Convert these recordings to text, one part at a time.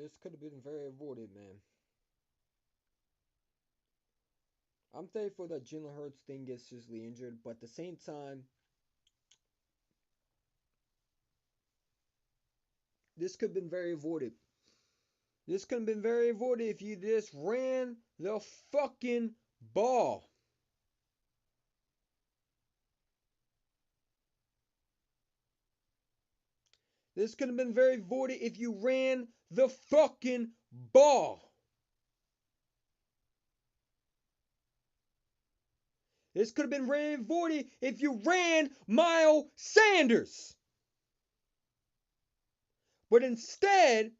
This could have been very avoided, man. I'm thankful that Jalen Hurts didn't get seriously injured, but at the same time, this could have been very avoided. This could have been very avoided if you just ran the fucking ball. This could have been very avoided if you ran the fucking ball. This could have been very avoided if you ran Miles Sanders. But instead,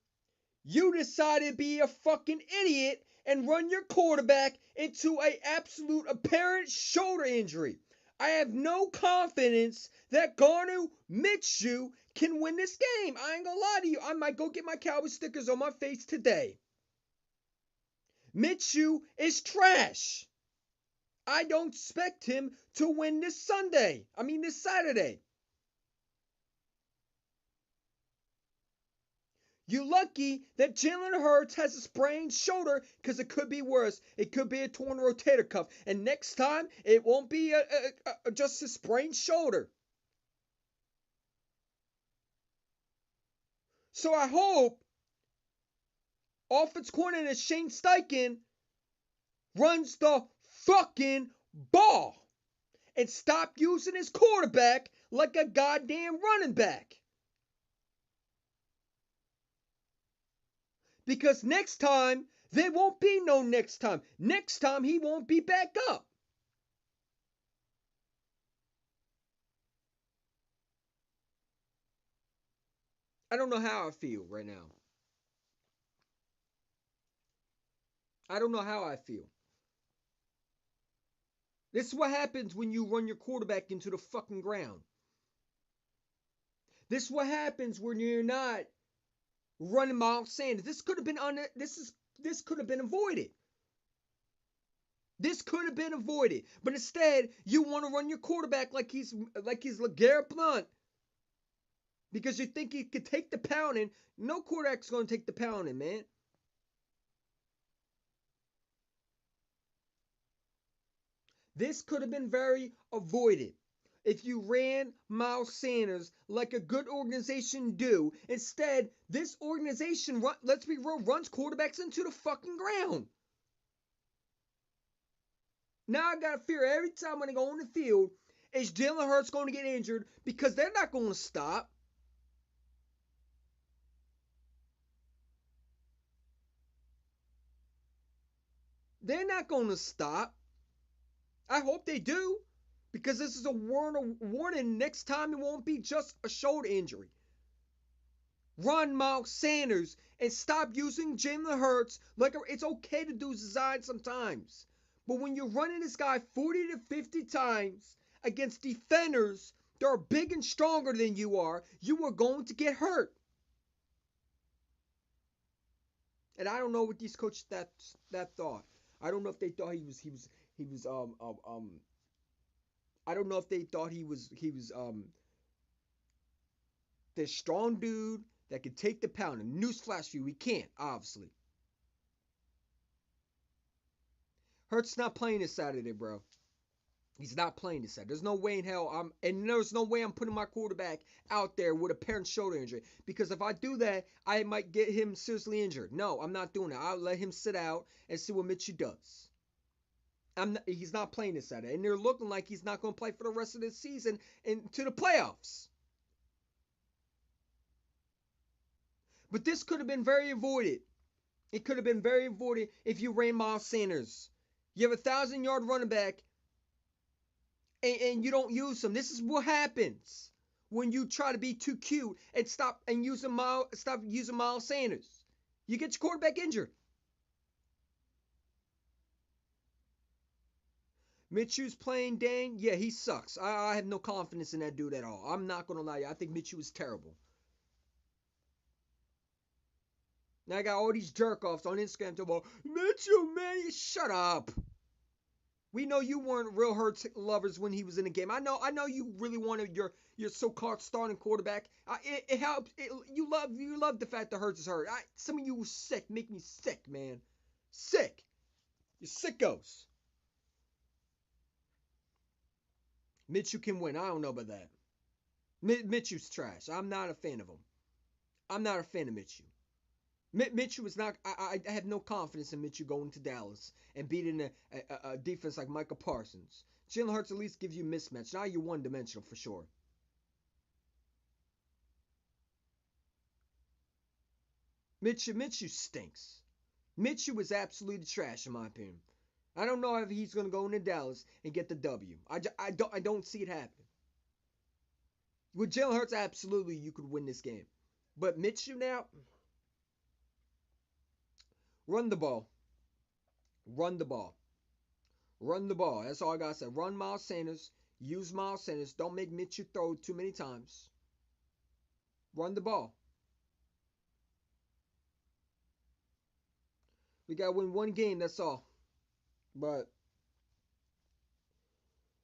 you decided to be a fucking idiot and run your quarterback into a absolute apparent shoulder injury. I have no confidence that Garner Minshew can win this game. I ain't gonna lie to you. I might go get my Cowboy stickers on my face today. Minshew is trash. I don't expect him to win this Sunday. I mean this Saturday. You lucky that Jalen Hurts has a sprained shoulder because it could be worse. It could be a torn rotator cuff. And next time, it won't be just a sprained shoulder. So I hope offense coordinator Shane Steichen runs the fucking ball and stop using his quarterback like a goddamn running back. Because next time, there won't be no next time. Next time, he won't be back up. I don't know how I feel right now. I don't know how I feel. This is what happens when you run your quarterback into the fucking ground. This is what happens when you're not running Miles Sanders. This could have been this could have been avoided. This could have been avoided. But instead, you want to run your quarterback like he's LeGarrette Blount. Because you think he could take the pounding. No quarterback's going to take the pounding, man. This could have been very avoided if you ran Miles Sanders like a good organization do. Instead, this organization, let's be real, runs quarterbacks into the fucking ground. Now I got to fear every time when they go on the field, is Jalen Hurts going to get injured because they're not going to stop. They're not going to stop. I hope they do. Because this is a warning. Next time it won't be just a shoulder injury. Run Miles Sanders and stop using Jalen Hurts. Like it's okay to do design sometimes. But when you're running this guy 40 to 50 times against defenders that are big and stronger than you are going to get hurt. And I don't know what these coaches that thought. I don't know if they thought he was I don't know if they thought he was this strong dude that could take the pound. And newsflash for you, he can't, obviously. Hurts not playing this Saturday, bro. He's not playing this Saturday. There's no way in hell there's no way I'm putting my quarterback out there with a apparent shoulder injury. Because if I do that, I might get him seriously injured. No, I'm not doing that. I'll let him sit out and see what Mitchell does. He's not playing this Saturday. And they're looking like he's not going to play for the rest of the season into the playoffs. But this could have been very avoided. It could have been very avoided if you ran Miles Sanders. You have a 1,000-yard running back and you don't use him. This is what happens when you try to be too cute and stop using Miles Sanders. You get your quarterback injured. Mitchell's playing dang. Yeah, he sucks. I have no confidence in that dude at all. I'm not going to lie to you. I think Mitchell is terrible. Now I got all these jerk offs on Instagram talking about Mitchell, man, shut up. We know you weren't real Hurts lovers when he was in the game. I know you really wanted your so-called starting quarterback. It helps. You love the fact that Hurts is hurt. Some of you sick, make me sick, man. Sick. You're sickos. Mitchell can win. I don't know about that. Mitchell's trash. I'm not a fan of him. I'm not a fan of Mitchell. Mitchell is not. I have no confidence in Mitchell going to Dallas and beating a defense like Michael Parsons. Jalen Hurts at least gives you mismatch. Now you're one dimensional for sure. Mitchell stinks. Mitchell was absolutely trash in my opinion. I don't know if he's going to go into Dallas and get the W. I don't see it happen. With Jalen Hurts, absolutely you could win this game. But Mitchell now, run the ball. Run the ball. Run the ball. That's all I got to say. Run Miles Sanders. Use Miles Sanders. Don't make Mitchell throw too many times. Run the ball. We got to win one game. That's all. But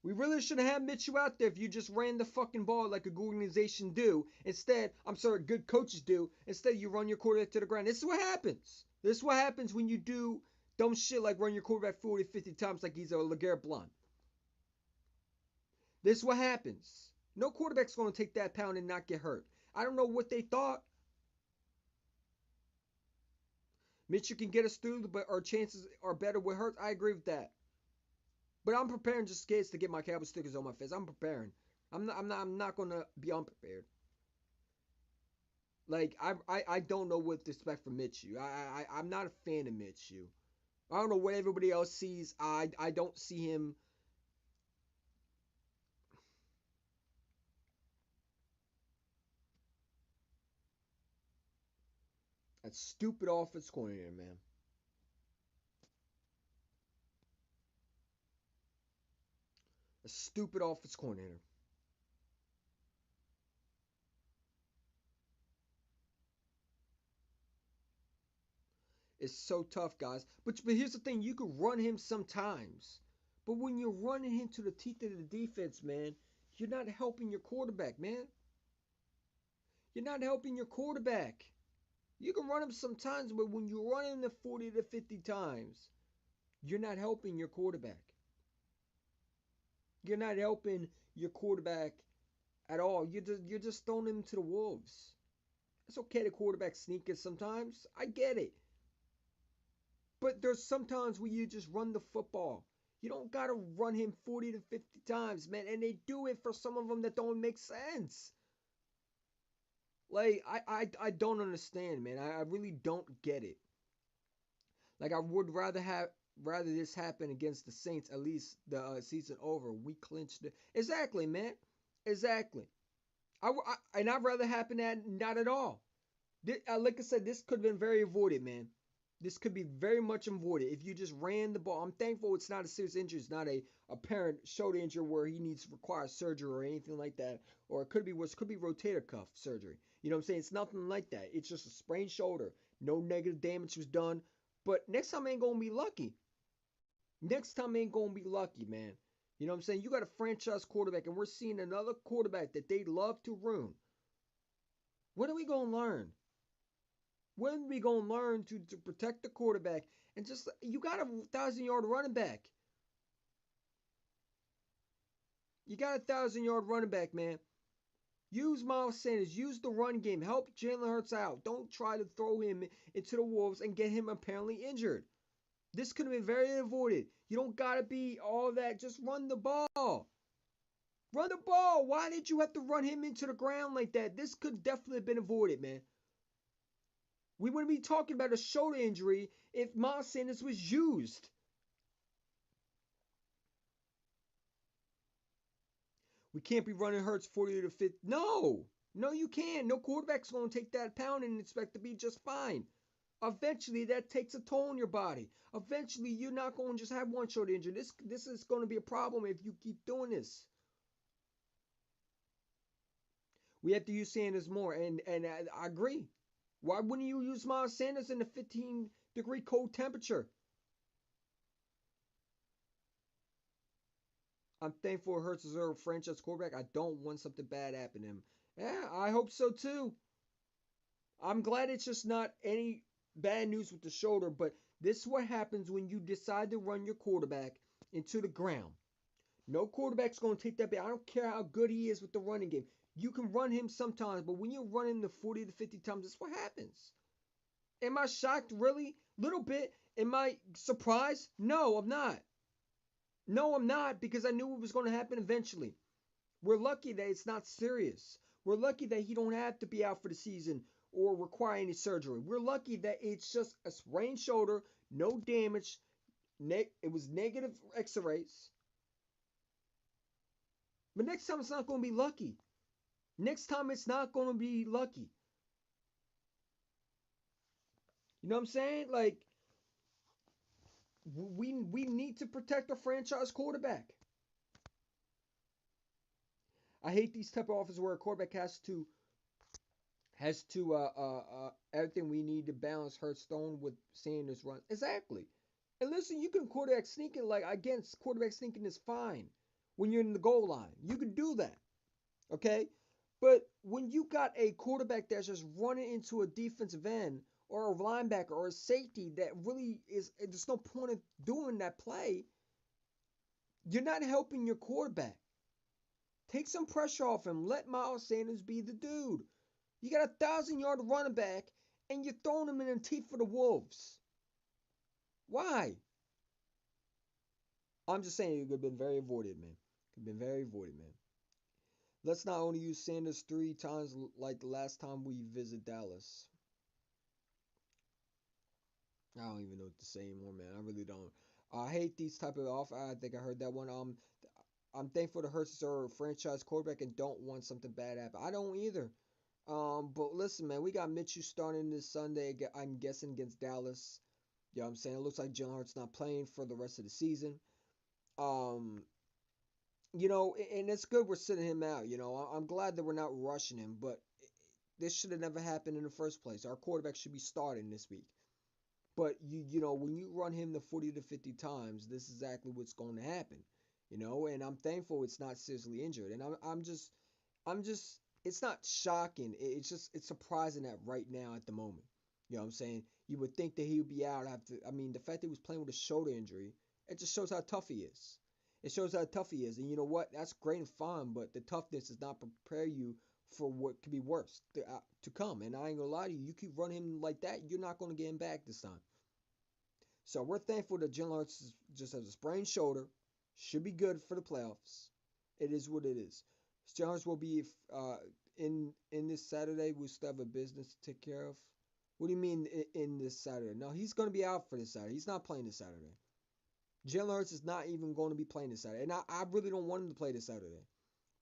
we really shouldn't have Mitchell out there if you just ran the fucking ball like a good organization do. Instead, I'm sorry, good coaches do. Instead, you run your quarterback to the ground. This is what happens. This is what happens when you do dumb shit like run your quarterback 40, 50 times like he's a LeGarrette Blount. This is what happens. No quarterback's going to take that pound and not get hurt. I don't know what they thought. Mitchell can get us through, but our chances are better with Hurts. I agree with that. But I'm preparing just in case to get my Cowboy stickers on my face. I'm preparing. I'm not gonna be unprepared. Like I don't know what to expect from Mitchell. I'm not a fan of Mitchell. I don't know what everybody else sees. I don't see him. That stupid offense coordinator, man. A stupid offense coordinator. It's so tough, guys. But here's the thing: you can run him sometimes, but when you're running him to the teeth of the defense, man, you're not helping your quarterback, man. You're not helping your quarterback. You can run him sometimes, but when you run him the 40 to 50 times, you're not helping your quarterback. You're not helping your quarterback at all. You're just throwing him to the wolves. It's okay to quarterback sneakers sometimes. I get it. But there's sometimes where you just run the football. You don't gotta run him 40 to 50 times, man. And they do it for some of them that don't make sense. Like I don't understand, man. I really don't get it. Like I would rather this happen against the Saints. At least the season over. We clinched it. Exactly, man. Exactly. And I'd rather happen that not at all. Like I said, this could have been very avoided, man. This could be very much avoided if you just ran the ball. I'm thankful it's not a serious injury. It's not a apparent shoulder injury where he needs to require surgery or anything like that. Or it could be worse. It could be rotator cuff surgery. You know what I'm saying? It's nothing like that. It's just a sprained shoulder. No negative damage was done. But next time ain't gonna be lucky. Next time ain't gonna be lucky, man. You know what I'm saying? You got a franchise quarterback, and we're seeing another quarterback that they love to ruin. When are we gonna learn? When are we gonna learn to protect the quarterback and just you got a 1,000 yard running back. You got a 1,000 yard running back, man. Use Miles Sanders. Use the run game. Help Jalen Hurts out. Don't try to throw him into the wolves and get him apparently injured. This could have been very avoided. You don't gotta be all that. Just run the ball. Run the ball. Why did you have to run him into the ground like that? This could definitely have been avoided, man. We wouldn't be talking about a shoulder injury if Miles Sanders was used. We can't be running Hurts 40 to 50. No, no, you can't. No quarterback's going to take that pound and expect to be just fine. Eventually, that takes a toll on your body. Eventually, you're not going to just have one shoulder injury. This is going to be a problem if you keep doing this. We have to use Sanders more, and I agree. Why wouldn't you use Miles Sanders in the 15-degree cold temperature? I'm thankful Hurts is our franchise quarterback. I don't want something bad happen to him. Yeah, I hope so too. I'm glad it's just not any bad news with the shoulder, but this is what happens when you decide to run your quarterback into the ground. No quarterback's going to take that. I don't care how good he is with the running game. You can run him sometimes, but when you're running the 40 to 50 times, that's what happens. Am I shocked? Really? Little bit. Am I surprised? No, I'm not. No, I'm not because I knew it was going to happen eventually. We're lucky that it's not serious. We're lucky that he don't have to be out for the season or require any surgery. We're lucky that it's just a sprained shoulder, no damage. It was negative X-rays. But next time it's not going to be lucky. Next time it's not going to be lucky. You know what I'm saying? Like we need to protect our franchise quarterback. I hate these type of offers where a quarterback has to everything we need to balance her stone with Sanders run. Exactly. And listen, you can quarterback sneaking like against quarterback sneaking is fine when you're in the goal line. You can do that. Okay? But when you got a quarterback that's just running into a defensive end or a linebacker or a safety that really is there's no point of doing that play, you're not helping your quarterback. Take some pressure off him. Let Miles Sanders be the dude. You got 1,000-yard running back and you're throwing him in the teeth for the Wolves. Why? I'm just saying it could have been very avoided, man. Could have been very avoided, man. Let's not only use Sanders 3 times like the last time we visit Dallas. I don't even know what to say anymore, man. I really don't. I hate these type of off. I think I heard that one. I'm thankful to Hurts are a franchise quarterback and don't want something bad happen. I don't either. But listen, man, we got Mitchell starting this Sunday. I'm guessing against Dallas. You know what I'm saying? It looks like Jalen Hurts not playing for the rest of the season. Um, and it's good we're sitting him out. I'm glad that we're not rushing him, but this should have never happened in the first place. Our quarterback should be starting this week. But when you run him the 40 to 50 times, this is exactly what's going to happen. And I'm thankful it's not seriously injured. And I'm just it's not shocking. It's surprising that right now at the moment. You know what I'm saying? You would think that he would be out after the fact that he was playing with a shoulder injury, it just shows how tough he is. It shows how tough he is. And you know what? That's great and fine, but the toughness does not prepare you for what could be worse to come. And I ain't gonna lie to you, you keep running him like that, you're not gonna get him back this time. So we're thankful that Jalen Hurts just has a sprained shoulder. Should be good for the playoffs. It is what it is. Jalen Hurts will be in this Saturday. We still have a business to take care of. What do you mean in this Saturday? No, he's going to be out for this Saturday. He's not playing this Saturday. Jalen Hurts is not even going to be playing this Saturday. And I really don't want him to play this Saturday.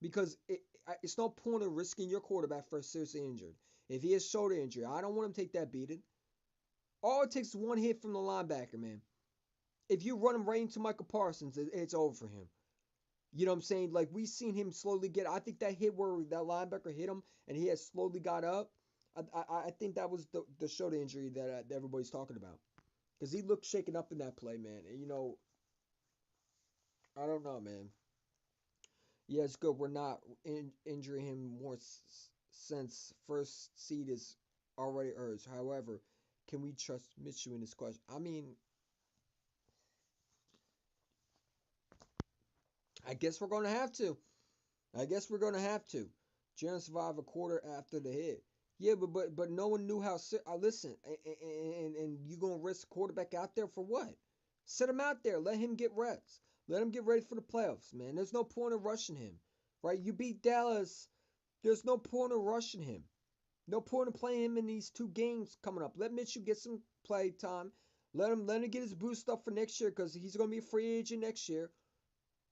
Because it's no point of risking your quarterback for a seriously injured. If he has shoulder injury, I don't want him to take that beating. All it takes is one hit from the linebacker, man. If you run him right into Michael Parsons, it's over for him. You know what I'm saying? Like, we seen him slowly get. I think that hit where that linebacker hit him and he has slowly got up. I think that was the shoulder injury that everybody's talking about. Because he looked shaken up in that play, man. And, I don't know, man. Yeah, it's good. We're not injuring him more since first seed is already urged. However, can we trust Mitchell in this question? I guess we're going to have to. I guess we're going to have to. Jalen survived a quarter after the hit. Yeah, but no one knew how. Listen, and you gonna risk quarterback out there for what? Set him out there. Let him get reps. Let him get ready for the playoffs, man. There's no point in rushing him, right? You beat Dallas. There's no point in rushing him. No point in playing him in these 2 games coming up. Let Mitchell get some play time. Let him get his boost up for next year because he's gonna be a free agent next year.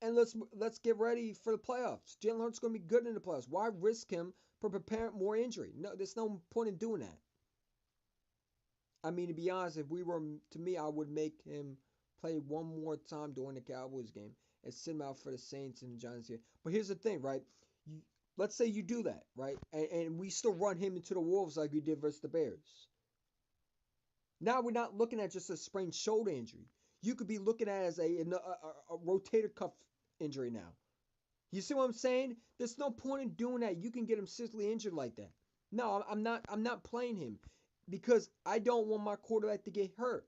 And let's get ready for the playoffs. Jalen Hurts is going to be good in the playoffs. Why risk him for preparing more injury? No, there's no point in doing that. To be honest, if we were to me, I would make him play one more time during the Cowboys game and send him out for the Saints and the Giants here. But here's the thing, right? Let's say you do that, right? And we still run him into the Wolves like we did versus the Bears. Now we're not looking at just a sprained shoulder injury. You could be looking at it as a rotator cuff injury now. You see what I'm saying? There's no point in doing that. You can get him seriously injured like that. No, I'm not. I'm not playing him because I don't want my quarterback to get hurt.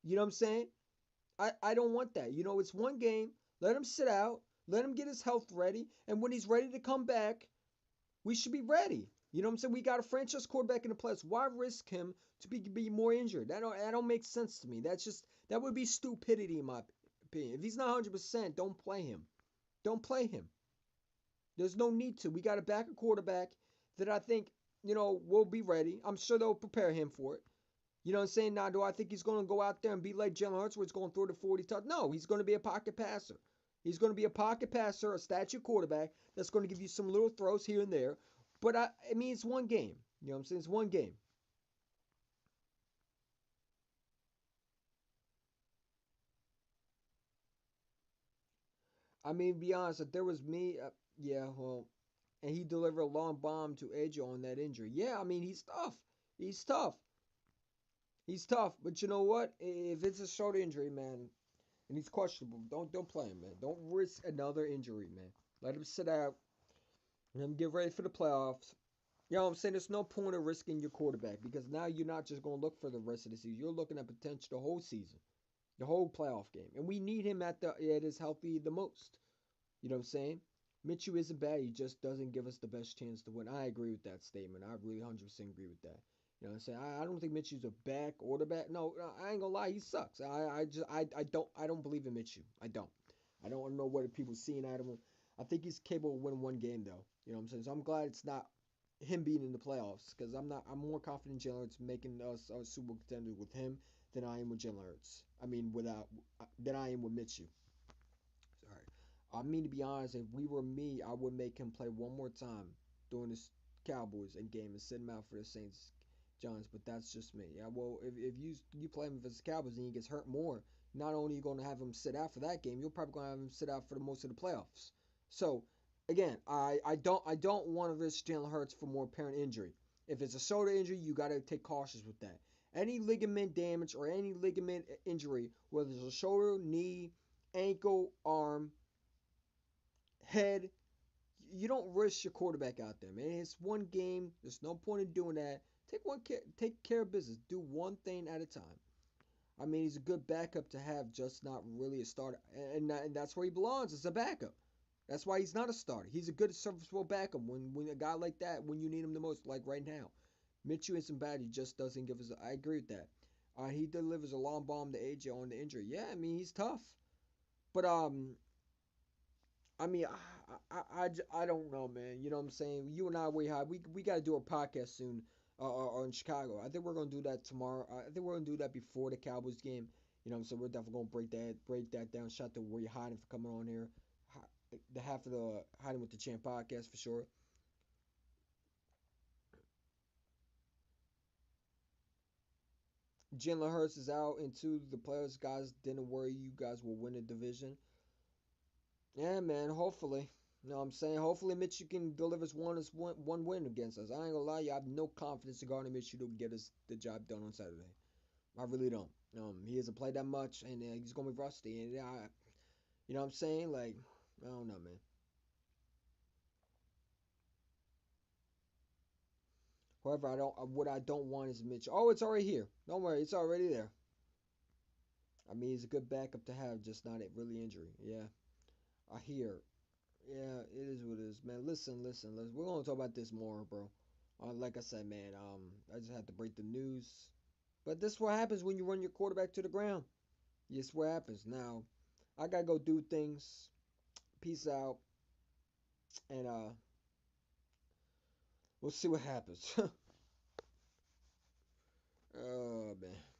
You know what I'm saying? I don't want that. You know, it's one game. Let him sit out. Let him get his health ready. And when he's ready to come back, we should be ready. You know what I'm saying? We got a franchise quarterback in the place. Why risk him to be more injured? That don't make sense to me. That would be stupidity in my opinion. If he's not 100%, don't play him. Don't play him. There's no need to. We got a backup quarterback that I think, will be ready. I'm sure they'll prepare him for it. You know what I'm saying? Now, do I think he's going to go out there and be like Jalen Hurts where he's going to throw the 40 touch? No, he's going to be a pocket passer. He's going to be a pocket passer, a statue quarterback that's going to give you some little throws here and there. But, I mean, it's one game. You know what I'm saying? It's one game. I mean, to be honest, if there was me, yeah, well, and he delivered a long bomb to Edge on that injury. Yeah, I mean, he's tough. He's tough. He's tough. But you know what? If it's a shoulder injury, man, and he's questionable, don't play him, man. Don't risk another injury, man. Let him sit out. Let him get ready for the playoffs. You know what I'm saying? There's no point of risking your quarterback because now you're not just going to look for the rest of the season. You're looking at potential the whole season, the whole playoff game. And we need him at his healthy the most. You know what I'm saying? Minshew isn't bad. He just doesn't give us the best chance to win. I agree with that statement. I really 100% agree with that. You know what I'm saying? I don't think Mitchell's a bad quarterback. No, I ain't gonna lie, he sucks. I don't believe in Minshew. I don't. I don't know what people seeing out of him. I think he's capable of winning one game though. You know what I'm saying? So I'm glad it's not him being in the playoffs because I'm more confident Jalen Hurts making us a Super Bowl contender with him than I am with Jalen Hurts. I mean, without than I am with Minshew. Sorry. I mean, to be honest, if we were me, I would make him play one more time during this Cowboys and game and sit him out for the Saints Giants. But that's just me. Yeah, well, if you play him against the Cowboys and he gets hurt more, not only are you going to have him sit out for that game, you're probably going to have him sit out for the most of the playoffs. So again, I don't want to risk Jalen Hurts for more apparent injury. If it's a shoulder injury, you got to take cautious with that. Any ligament damage or any ligament injury, whether it's a shoulder, knee, ankle, arm, head, you don't risk your quarterback out there, man. It's one game. There's no point in doing that. Take care of business. Do one thing at a time. I mean, he's a good backup to have, just not really a starter, and that's where he belongs as a backup. That's why he's not a starter. He's a good serviceable backup when a guy like that when you need him the most, like right now. Mitchell isn't bad. He just doesn't give us. I agree with that. He delivers a long bomb to AJ on the injury. Yeah, I mean he's tough, but I mean, I don't know, man. You know what I'm saying? You and I way high. We got to do a podcast soon in Chicago. I think we're gonna do that tomorrow. I think we're gonna do that before the Cowboys game. You know, so we're definitely gonna break that down. Shout out to where you hiding for coming on here. The half of the hiding with the champ podcast for sure. Jalen Hurts is out into the playoffs. Guys, didn't worry. You guys will win the division. Yeah, man. Hopefully. You know what I'm saying? Hopefully Mitchell can deliver us one win against us. I ain't gonna lie, you I have no confidence regarding Mitchell to get us the job done on Saturday. I really don't. He hasn't played that much, and he's gonna be rusty. And you know what I'm saying? Like, I don't know, man. However, I don't. What I don't want is Mitchell. Oh, it's already here. Don't worry, it's already there. I mean, he's a good backup to have, just not a really injury. Yeah, I hear. Yeah, it is what it is, man. Listen. We're gonna talk about this more, bro. Like I said, man. I just had to break the news. But this is what happens when you run your quarterback to the ground. This what happens. Now, I gotta go do things. Peace out, and we'll see what happens. Oh man.